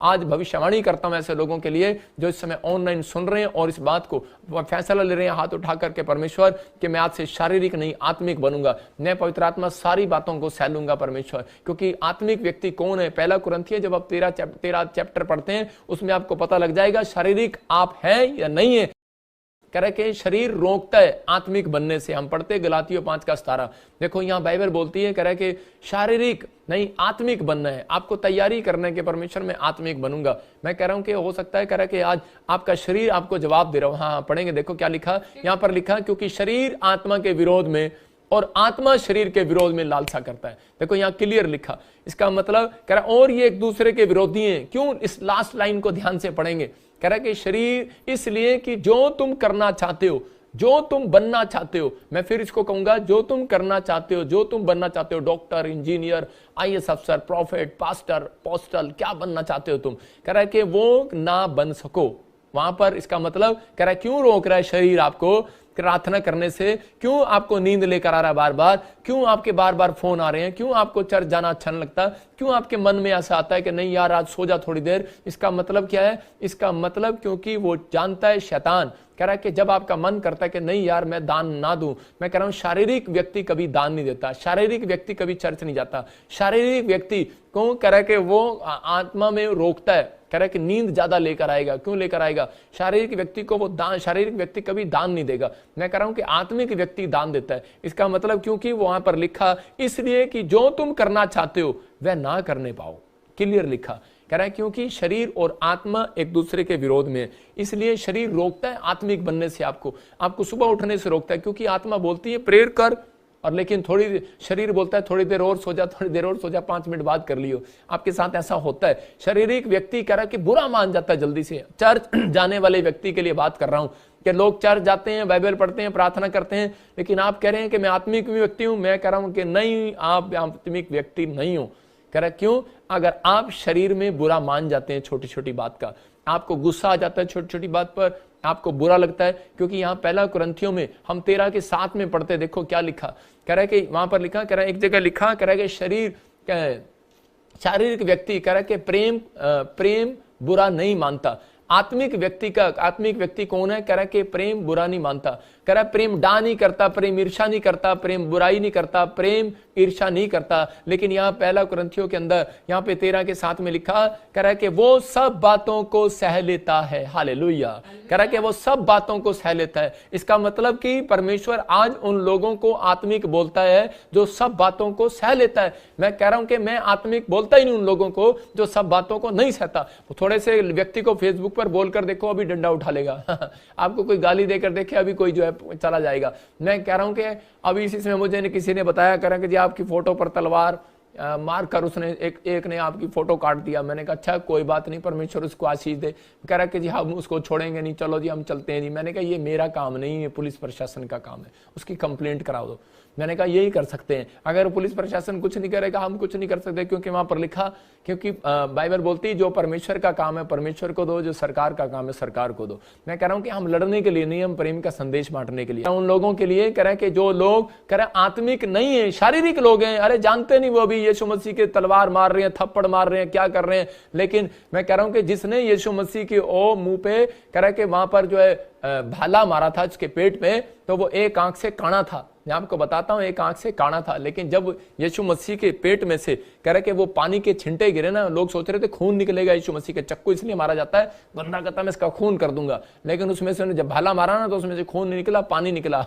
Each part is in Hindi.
आज भविष्यवाणी करता हूं ऐसे लोगों के लिए जो इस समय ऑनलाइन सुन रहे हैं और इस बात को फैसला ले रहे हैं हाथ उठा करके परमेश्वर कि मैं आज से शारीरिक नहीं आत्मिक बनूंगा, मैं पवित्र आत्मा सारी बातों को सह लूंगा परमेश्वर। क्योंकि आत्मिक व्यक्ति कौन है? पहला कुरिन्थियों जब आप 13 चैप्टर पढ़ते हैं उसमें आपको पता लग जाएगा शारीरिक आप हैं या नहीं है। कह रहे कि शरीर रोकता है आत्मिक बनने से। हम पढ़ते गलातियों 5:17। देखो यहाँ बाइबल बोलती है, कह रहे कि शारीरिक नहीं आत्मिक बनना है, आपको तैयारी करने के परमेश्वर में आत्मिक बनूंगा। मैं कह रहा हूं कि हो सकता है, कह रहा कि आज आपका शरीर आपको जवाब दे रहा हूं। हाँ पढ़ेंगे, देखो क्या लिखा यहाँ पर, लिखा क्योंकि शरीर आत्मा के विरोध में और आत्मा शरीर के विरोध में लालसा करता है। देखो यहाँ क्लियर लिखा, इसका मतलब कह रहा और ये एक दूसरे के विरोधी हैं। क्यों? इस लास्ट लाइन को ध्यान से पढ़ेंगे। कह रहा कि शरीर इसलिए कि जो तुम करना चाहते हो, जो तुम बनना चाहते हो, मैं फिर इसको कहूंगा, जो तुम करना चाहते हो, जो तुम बनना चाहते हो, डॉक्टर, इंजीनियर, आईएएस अफसर, प्रॉफिट, पास्टर, पोस्टल, क्या बनना चाहते हो तुम, कह रहा है कि वो ना बन सको। वहां पर इसका मतलब कह रहा है क्यों रोक रहा है शरीर आपको प्रार्थना करने से? क्यों आपको नींद लेकर आ रहा है बार बार? क्यों आपके बार बार फोन आ रहे हैं? क्यों आपको चर्च जाना अच्छा नहीं लगता? क्यों आपके मन में ऐसा आता है कि नहीं यार आज सो जा थोड़ी देर? इसका मतलब क्या है? इसका मतलब क्योंकि वो जानता है, शैतान कह रहा है कि जब आपका मन करता है कि नहीं यार मैं दान ना दूं, मैं कह रहा हूं शारीरिक व्यक्ति कभी दान नहीं देता, शारीरिक व्यक्ति कभी चर्च नहीं जाता, शारीरिक व्यक्ति क्यों? कह रहा है कि वो आत्मा में रोकता है, कह रहा है कि नींद ज्यादा लेकर आएगा। क्यों लेकर आएगा? शारीरिक व्यक्ति को वो दान, शारीरिक व्यक्ति कभी दान नहीं देगा। मैं कह रहा हूं कि आत्मिक व्यक्ति दान देता है। इसका मतलब क्योंकि वहां पर लिखा इसलिए कि जो तुम करना चाहते हो वह ना करने पाओ। क्लियर लिखा, कह रहा है क्योंकि शरीर और आत्मा एक दूसरे के विरोध में है, इसलिए शरीर रोकता है आत्मिक बनने से, आपको सुबह उठने से रोकता है। क्योंकि आत्मा बोलती है प्रेयर कर, और लेकिन थोड़ी शरीर बोलता है थोड़ी देर और सो जा, थोड़ी देर और सो जा, 5 मिनट बाद कर लियो। आपके साथ ऐसा होता है। शारीरिक व्यक्ति कह रहा है कि बुरा मान जाता है जल्दी से। चर्च जाने वाले व्यक्ति के लिए बात कर रहा हूं कि लोग चर्च जाते हैं, बाइबल पढ़ते हैं, प्रार्थना करते हैं, लेकिन आप कह रहे हैं कि मैं आत्मिक व्यक्ति हूं। मैं कह रहा हूं कि नहीं, आप आत्मिक व्यक्ति नहीं हो। कह रहा क्यों? अगर आप शरीर में बुरा मान जाते हैं छोटी छोटी बात का, आपको गुस्सा आ जाता है छोटी छोटी बात पर, आपको बुरा लगता है। क्योंकि यहाँ पहला कुरिन्थियों में हम 13:7 में पढ़ते, देखो क्या लिखा, कह रहा है कि वहां पर लिखा, कह रहा है एक जगह लिखा, कह रहा है कि शारीरिक व्यक्ति कह रहा है कि प्रेम बुरा नहीं मानता। आत्मिक व्यक्ति कौन है? कह रहा है कि प्रेम बुरा नहीं मानता। कह रहा है प्रेम डा नहीं करता, प्रेम ईर्षा नहीं करता, प्रेम बुराई नहीं करता, प्रेम ईर्षा नहीं करता। लेकिन यहाँ पहला कुरिन्थियों के अंदर यहाँ पे 13:7 में लिखा, कह रहा है कि वो सब बातों को सह लेता है। हालेलुया। कह रहा है कि वो सब बातों को सह लेता है। इसका मतलब कि परमेश्वर आज उन लोगों को आत्मिक बोलता है जो सब बातों को सह लेता है। मैं कह रहा हूं कि मैं आत्मिक बोलता ही नहीं उन लोगों को जो सब बातों को नहीं सहता। थोड़े से व्यक्ति को फेसबुक पर बोलकर देखो, अभी डंडा उठा लेगा। आपको कोई गाली देकर देखे, अभी कोई जो है चला जाएगा। मैं कह रहा हूं कि अभी इसी समय मुझे किसी ने बताया, कह रहा कि जी आपकी फोटो पर तलवार मार कर उसने एक ने आपकी फोटो काट दिया। मैंने कहा अच्छा कोई बात नहीं, परमेश्वर उसको आशीष दे। कह रहा कि जी हम उसको छोड़ेंगे नहीं, चलो जी हम चलते हैं जी। मैंने कहा ये मेरा काम नहीं है, पुलिस प्रशासन का काम है, उसकी कंप्लेंट करा दो। मैंने कहा यही कर सकते हैं। अगर पुलिस प्रशासन कुछ नहीं करेगा, हम कुछ नहीं कर सकते, क्योंकि वहां पर लिखा, क्योंकि बाइबल बोलती है जो परमेश्वर का काम है परमेश्वर को दो, जो सरकार का काम है सरकार को दो। मैं कह रहा हूं कि हम लड़ने के लिए नहीं, हम प्रेम का संदेश बांटने के लिए। उन लोगों के लिए कह रहा है कि जो लोग कह रहे आत्मिक नहीं है, शारीरिक लोग हैं, अरे जानते नहीं वो भी यीशु मसीह के तलवार मार रहे हैं, थप्पड़ मार रहे हैं, क्या कर रहे हैं। लेकिन मैं कह रहा हूं कि जिसने यीशु मसीह की मुंह पे कह रहा है कि वहां पर जो है भाला मारा था उसके पेट में, तो वो एक आंख से काना था। मैं आपको बताता हूं, एक आंख से काना था। लेकिन जब यीशु मसीह के पेट में से कह रहे कि वो पानी के छिंटे गिरे ना, लोग सोच रहे थे खून निकलेगा यीशु मसीह के। चक्कू इसलिए मारा जाता है, बंदा कहता मैं इसका खून कर दूंगा, लेकिन उसमें से जब भाला मारा ना तो उसमें से खून नहीं निकला, पानी निकला।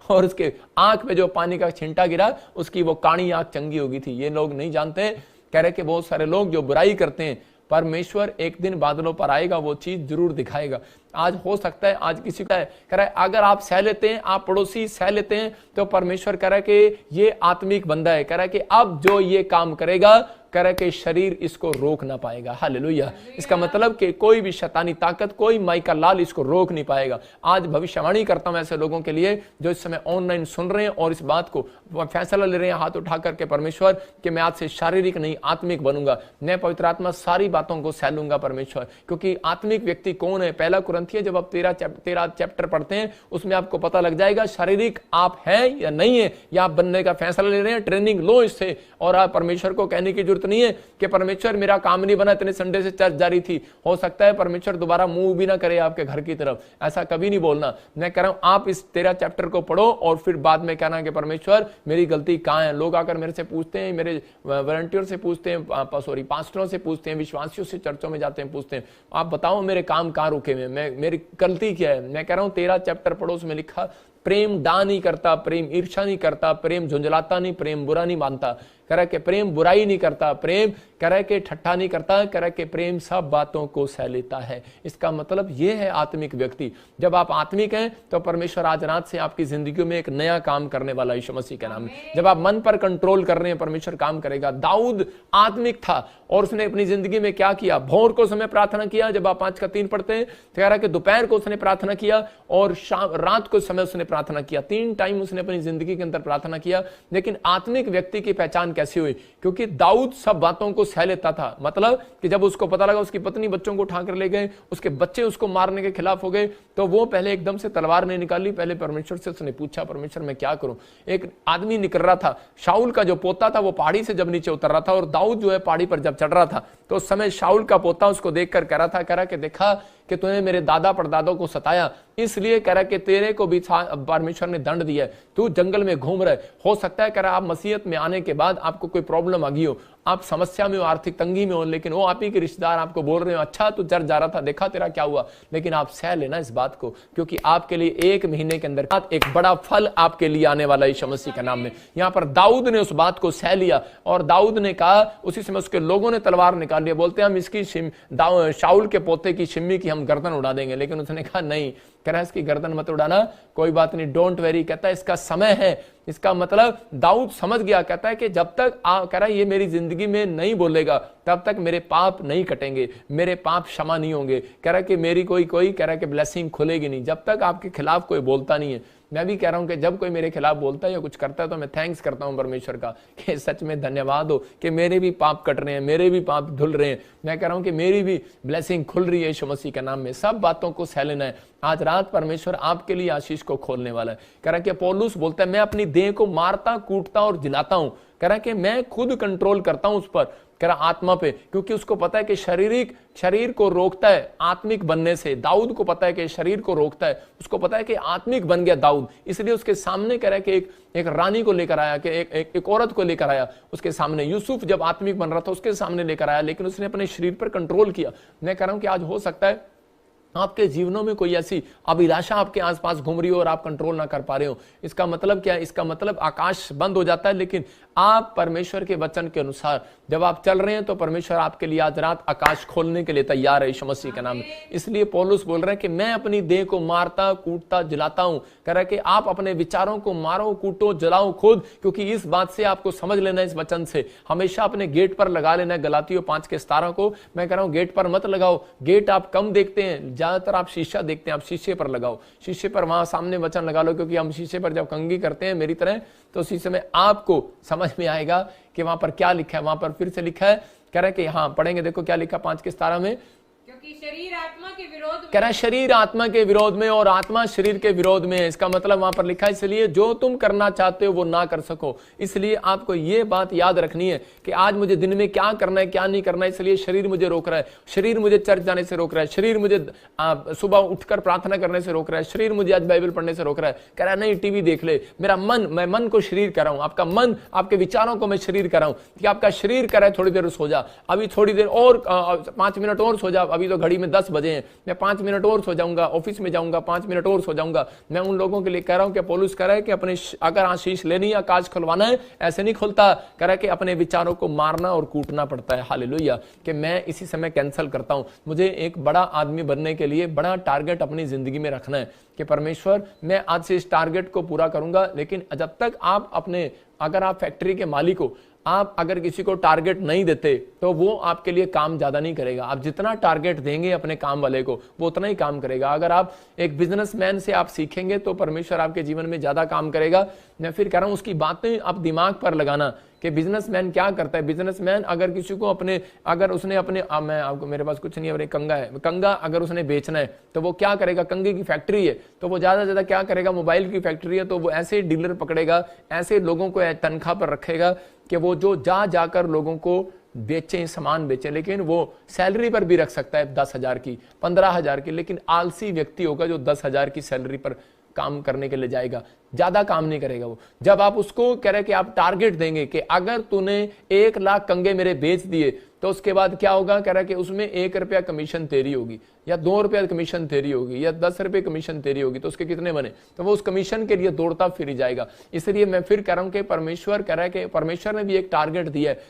और उसके आंख में जो पानी का छिंटा गिरा, उसकी वो काणी आंख चंगी हो गई थी। ये लोग नहीं जानते। कह रहे कि बहुत सारे लोग जो बुराई करते हैं, परमेश्वर एक दिन बादलों पर आएगा, वो चीज जरूर दिखाएगा। आज हो सकता है आज किसी का कह रहा है अगर आप सह लेते हैं, आप पड़ोसी सह लेते हैं, तो परमेश्वर कह रहा है कि ये आत्मिक बंदा है। कह रहा है कि अब जो ये काम करेगा, कह रहा है कि शरीर इसको रोक ना पाएगा। हालेलुया। इसका मतलब कि कोई भी शैतानी ताकत, कोई माई का लाल इसको रोक नहीं पाएगा। आज भविष्यवाणी करता हूं ऐसे लोगों के लिए जो इस समय ऑनलाइन सुन रहे हैं और इस बात को फैसला ले रहे हैं हाथ उठा करके परमेश्वर कि मैं आज से शारीरिक नहीं आत्मिक बनूंगा, मैं पवित्र आत्मा सारी बातों को सह लूंगा परमेश्वर। क्योंकि आत्मिक व्यक्ति कौन है? पहला कुरिन्थियों कुरिन्थियों जब आप 13 चैप्टर पढ़ते हैं उसमें आपको पता लग जाएगा शारीरिक आप हैं या नहीं है, या आप बनने का फैसला ले रहे हैं। ट्रेनिंग लो इससे, और आप परमेश्वर को कहने की जरूरत नहीं है कि परमेश्वर मेरा काम नहीं बना, इतने संडे से चर्च जारी थी, हो सकता है परमेश्वर दोबारा मुंह भी ना करे आपके घर की तरफ। ऐसा कभी नहीं बोलना। मैं कह रहा हूं आप इस 13 चैप्टर को पढ़ो और फिर बाद में कहना कि परमेश्वर मेरी गलती कहां है। लोग आकर मेरे से पूछते हैं, मेरे वॉलंटियर से पूछते हैं, सॉरी पास्टरों से पूछते हैं, विश्वासियों से चर्चों में जाते हैं, पूछते हैं आप बताओ मेरे काम कहां रुके हुए, मेरी गलती क्या है। मैं कह रहा हूं 13 चैप्टर पढ़ो, उसमें लिखा प्रेम डा नहीं करता, प्रेम ईर्ष्या नहीं करता, प्रेम झुंझलाता नहीं, प्रेम बुरा नहीं मानता, कह के प्रेम बुराई नहीं करता, प्रेम कह के ठट्ठा नहीं करता, कह के प्रेम सब बातों को सह लेता है। इसका मतलब यह है आत्मिक व्यक्ति। जब आप आत्मिक हैं तो परमेश्वर आज रात से आपकी जिंदगी में एक नया काम करने वाला यीशु मसीह के नाम में। जब आप मन पर कंट्रोल कर रहे हैं परमेश्वर काम करेगा। दाऊद आत्मिक था और उसने अपनी जिंदगी में क्या किया, भोर को समय प्रार्थना किया, जब आप 5:3 पढ़ते हैं तो कह रहा कि दोपहर को उसने प्रार्थना किया और शाम रात को समय उसने प्रार्थना किया। 3 टाइम उसने अपनी जिंदगी के अंदर प्रार्थना किया। लेकिन आत्मिक व्यक्ति की पहचान कैसे हुई, क्योंकि दाऊद सब बातों को सह लेता था। मतलब कि जब उसको पता लगा उसकी पत्नी बच्चों को उठाकर ले गए, उसके बच्चे उसको मारने के खिलाफ हो गए, तो वो पहले एकदम से तलवार नहीं निकाली, पहले परमेश्वर से उसने पूछा परमेश्वर मैं क्या करूं। एक आदमी निकल रहा था, शाऊल का जो पोता था वो पहाड़ी से जब नीचे उतर रहा था और दाऊद जो है पहाड़ी पर जब चढ़ रहा था तो उस समय शाऊल का पोता उसको देखकर कह रहा कि देखा कि तूने मेरे दादा परदादों को सताया, इसलिए कह रहा कि तेरे को भी परमेश्वर ने दंड दिया है, तू जंगल में घूम रहा है। हो सकता है कह रहा आप मसीहत में आने के बाद आपको कोई प्रॉब्लम आ गई हो, आप समस्या में हो, आर्थिक तंगी में हो, लेकिन वो आप ही के रिश्तेदार आपको बोल रहे हो अच्छा तू चर्च जा रहा था, देखा तेरा क्या हुआ। लेकिन आप सह लेना इस बात को, क्योंकि आपके लिए 1 महीने के अंदर एक बड़ा फल आपके लिए आने वाला यीशु मसीह के नाम में। यहाँ पर दाऊद ने उस बात को सह लिया और दाऊद ने कहा, उसी समय उसके लोगों ने तलवार निकाल लिया, बोलते हम इसकी शाऊल के पोते की शिम्मी की हम गर्दन उड़ा देंगे। लेकिन उसने कहा नहीं, कह रहा है इसकी गर्दन मत उड़ाना, कोई बात नहीं, डोंट वेरी, कहता है इसका समय है। इसका मतलब दाऊद समझ गया, कहता है कि जब तक कह रहा है ये मेरी जिंदगी में नहीं बोलेगा तब तक मेरे पाप नहीं कटेंगे, मेरे पाप क्षमा नहीं होंगे, कह रहा है कि मेरी कोई कह रहा है कि ब्लेसिंग खुलेगी नहीं जब तक आपके खिलाफ कोई बोलता नहीं है। मैं भी कह रहा हूं कि जब कोई मेरे खिलाफ बोलता है या कुछ करता है तो मैं थैंक्स करता हूं परमेश्वर का कि सच में धन्यवाद हो कि मेरे भी पाप कट रहे हैं, मेरे भी पाप धुल रहे हैं। मैं कह रहा हूं कि मेरी भी ब्लेसिंग खुल रही है यीशु मसीह के नाम में। सब बातों को सह लेना है। आज रात परमेश्वर आपके लिए आशीष को खोलने वाला है। कह रहा है कि पौलुस बोलता है मैं अपनी देह को मारता कूटता और जिलाता हूं, कह रहा है कि मैं खुद कंट्रोल करता हूं उस पर, कह रहा आत्मा पे, क्योंकि उसको पता है कि शरीर को रोकता है आत्मिक बनने से। दाऊद को पता है कि शरीर को रोकता है, उसको पता है कि आत्मिक बन गया दाऊद, इसलिए उसके सामने कह रहा है कि एक रानी को लेकर आया, कि एक औरत को लेकर आया उसके सामने। यूसुफ जब आत्मिक बन रहा था उसके सामने लेकर आया, लेकिन उसने अपने शरीर पर कंट्रोल किया। मैं कह रहा हूं कि आज हो सकता है आपके जीवनों में कोई ऐसी अभिलाषा आपके आसपास घूम रही हो और आप कंट्रोल ना कर पा रहे हो। इसका मतलब क्या है? इसका मतलब आकाश बंद हो जाता है, लेकिन आप परमेश्वर के वचन के अनुसार जब आप चल रहे हैं तो परमेश्वर आपके लिए आज रात आकाश खोलने के लिए तैयार है यीशु मसीह के नाम में। इसलिए पौलुस बोल रहे हैं कि मैं अपनी देह को मारता कूटता जलाता हूं। कह रहा है कि आप अपने विचारों को मारो कूटो जलाओ खुद, क्योंकि इस बात से आपको समझ लेना है, इस वचन से हमेशा अपने गेट पर लगा लेना है। गलातियों 5:17 को मैं कह रहा हूं गेट पर मत लगाओ। गेट आप कम देखते हैं, ज्यादातर आप शीशा देखते हैं, आप शीशे पर लगाओ। शीशे पर वहां सामने वचन लगा लो, क्योंकि हम शीशे पर जब कंघी करते हैं मेरी तरह तो उसी समय आपको समझ में आएगा कि वहां पर क्या लिखा है। वहां पर फिर से लिखा है, कह रहा है कि हाँ पढ़ेंगे, देखो क्या लिखा 5:17 में, क्योंकि शरीर आत्मा के विरोध में, कह रहा है शरीर आत्मा के विरोध में और आत्मा शरीर के विरोध में है। इसका मतलब वहां पर लिखा है इसलिए जो तुम करना चाहते हो वो ना कर सको। इसलिए आपको ये बात याद रखनी है कि आज मुझे दिन में क्या करना है क्या नहीं करना है, इसलिए शरीर मुझे रोक रहा है, शरीर मुझे चर्च जाने से रोक रहा है, शरीर मुझे सुबह उठकर प्रार्थना करने से रोक रहा है, शरीर मुझे आज बाइबल पढ़ने से रोक रहा है। कह रहा है नहीं टीवी देख ले, मेरा मन, मैं मन को शरीर कर रहा हूं, आपका मन आपके विचारों को मैं शरीर कर रहा हूं कि आपका शरीर कर रहा है थोड़ी देर सो जा, अभी थोड़ी देर और 5 मिनट और सो जा, अभी तो घड़ी में 10 बजे हैं, मैं 5 मिनट और सो जाऊंगा, ऑफिस में जाऊंगा 5 मिनट और सो जाऊंगा। मैं उन लोगों के लिए कह रहा हूं कि पौलुस कह रहा है कि अपने अगर आशीष लेनी है आकाश खुलवाना है ऐसे नहीं खुलता। कह रहा है कि अपने विचारों को मारना और कूटना पड़ता है। हालेलुया, कि मैं इसी समय कैंसिल करता हूं। मुझे एक बड़ा आदमी बनने के लिए बड़ा टारगेट अपनी जिंदगी में रखना है कि परमेश्वर मैं आज से इस टारगेट को पूरा करूंगा। लेकिन जब तक आप अपने, अगर आप फैक्ट्री के मालिक हो, आप अगर किसी को टारगेट नहीं देते तो वो आपके लिए काम ज्यादा नहीं करेगा। आप जितना टारगेट देंगे अपने काम वाले को वो उतना ही काम करेगा। अगर आप एक बिजनेसमैन से आप सीखेंगे तो परमेश्वर आपके जीवन में ज्यादा काम करेगा। मैं फिर कह रहा हूं उसकी बातें आप दिमाग पर लगाना कि बिजनेसमैन क्या करता है। बिजनेसमैन अगर किसी को अपने अगर उसने अपने मैं आपको मेरे पास कुछ नहीं है, कंगा है, कंगा अगर उसने बेचना है तो वो क्या करेगा, कंगे की फैक्ट्री है तो वो ज्यादा से ज्यादा क्या करेगा, मोबाइल की फैक्ट्री है तो वो ऐसे डीलर पकड़ेगा, ऐसे लोगों को तनख्वाह पर रखेगा कि वो जो जाकर लोगों को बेचें, सामान बेचें। लेकिन वो सैलरी पर भी रख सकता है 10,000 की, 15,000 की, लेकिन आलसी व्यक्ति होगा जो 10,000 की सैलरी पर काम करने के लिए जाएगा, ज्यादा काम नहीं करेगा वो। जब आप उसको कह रहे कि आप टारगेट देंगे कि अगर तूने 1 लाख कंगे मेरे बेच दिए तो उसके बाद क्या होगा, कह रहा कि उसमें 1 रुपया कमीशन तेरी होगी या 2 रुपया कमीशन तेरी होगी या 10 रुपये कमीशन तेरी होगी, तो उसके कितने बने, तो वो उस कमीशन के लिए दौड़ता फिर जाएगा। इसलिए मैं फिर कह रहा हूं कि परमेश्वर कह रहा है कि परमेश्वर ने भी एक टारगेट दिया है।